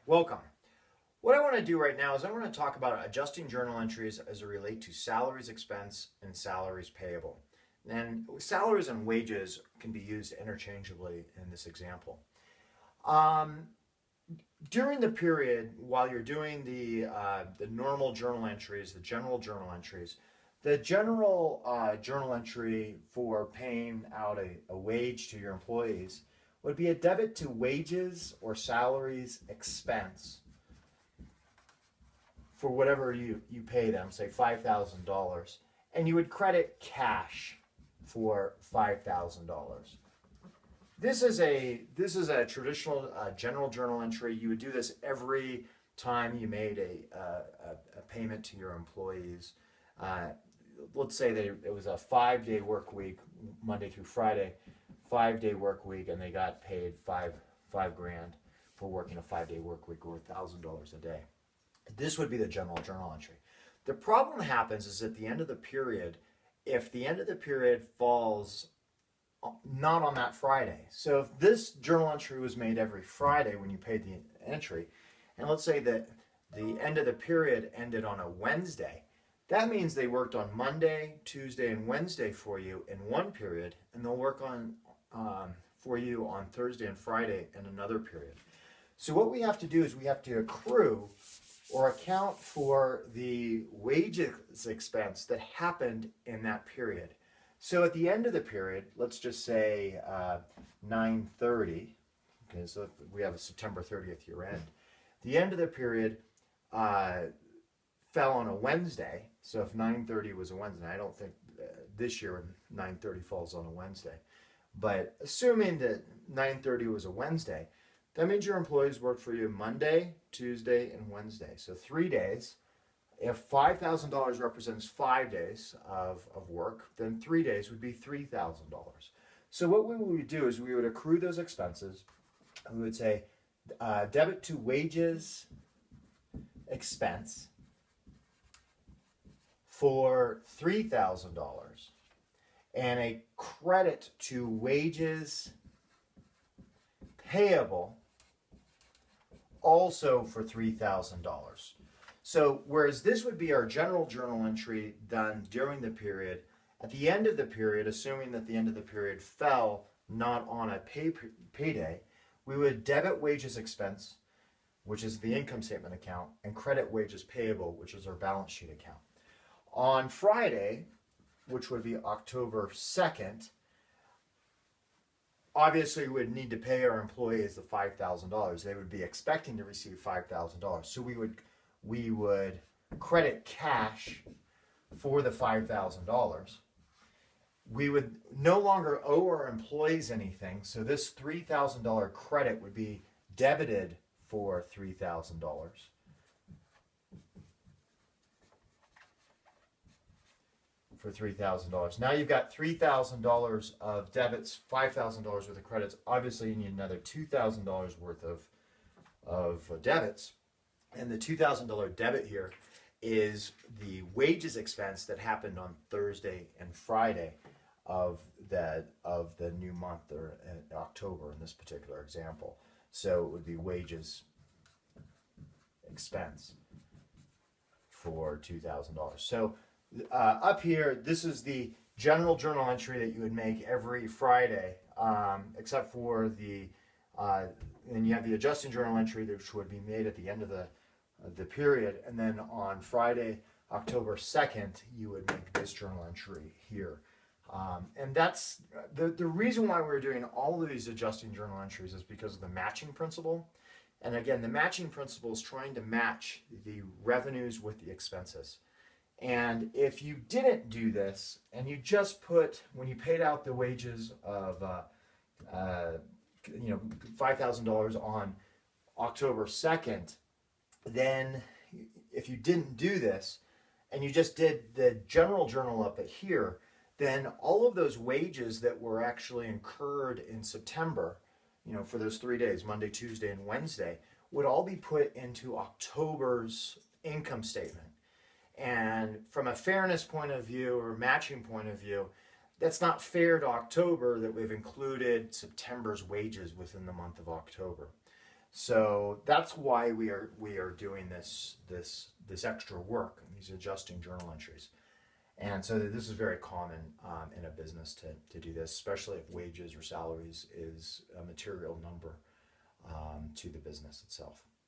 Welcome. What I want to do right now is I want to talk about adjusting journal entries as it relate to salaries expense and salaries payable. And salaries and wages can be used interchangeably in this example. Um, During the period while you're doing the normal journal entries, the general journal entries, the general journal entry for paying out a wage to your employees would be a debit to wages or salaries expense for whatever you pay them, say $5,000, and you would credit cash for $5,000. This is a traditional general journal entry. You would do this every time you made a payment to your employees. Uh, let's say it was a 5-day work week, Monday through Friday, 5-day work week, and they got paid five grand for working a 5-day work week or $1,000 a day. This would be the general journal entry. The problem happens is at the end of the period, if the end of the period falls not on that Friday. So if this journal entry was made every Friday when you paid the entry, and let's say that the end of the period ended on a Wednesday, that means they worked on Monday, Tuesday, and Wednesday for you in one period, and they'll work on for you on Thursday and Friday in another period. So what we have to do is we have to accrue or account for the wages expense that happened in that period. So at the end of the period, let's just say 9/30, okay, so we have a September 30th year end. The end of the period fell on a Wednesday, so if 9/30 was a Wednesday, I don't think this year 9/30 falls on a Wednesday, but assuming that 9/30 was a Wednesday, that means your employees worked for you Monday, Tuesday, and Wednesday, so 3 days. If $5,000 represents 5 days of work, then 3 days would be $3,000. So what we would do is we would accrue those expenses. We would say debit to wages expense for $3,000 and a credit to wages payable also for $3,000. So whereas this would be our general journal entry done during the period, at the end of the period, assuming that the end of the period fell not on a payday, we would debit wages expense, which is the income statement account, and credit wages payable, which is our balance sheet account. On Friday, which would be October 2nd, obviously we would need to pay our employees the $5,000. They would be expecting to receive $5,000. So we would credit cash for the $5,000. We would no longer owe our employees anything, so this $3,000 credit would be debited for $3,000. For $3,000. Now you've got $3,000 of debits, $5,000 worth of credits. Obviously, you need another $2,000 worth of debits. And the $2,000 debit here is the wages expense that happened on Thursday and Friday of the new month, or October in this particular example. So it would be wages expense for $2,000. So up here, this is the general journal entry that you would make every Friday, except for and you have the adjusting journal entry, which would be made at the end of the period, and then on Friday, October 2nd, you would make this journal entry here. And that's the reason why we're doing all of these adjusting journal entries is because of the matching principle. And again, the matching principle is trying to match the revenues with the expenses. And if you didn't do this, and you just put, when you paid out the wages of $5,000 on October 2nd, then if you didn't do this, and you just did the general journal up at here, then all of those wages that were actually incurred in September, for those 3 days, Monday, Tuesday, and Wednesday, would all be put into October's income statement. And from a fairness point of view or matching point of view, that's not fair to October that we've included September's wages within the month of October. So that's why we are doing this extra work, these adjusting journal entries. And so this is very common in a business to do this, especially if wages or salaries is a material number to the business itself.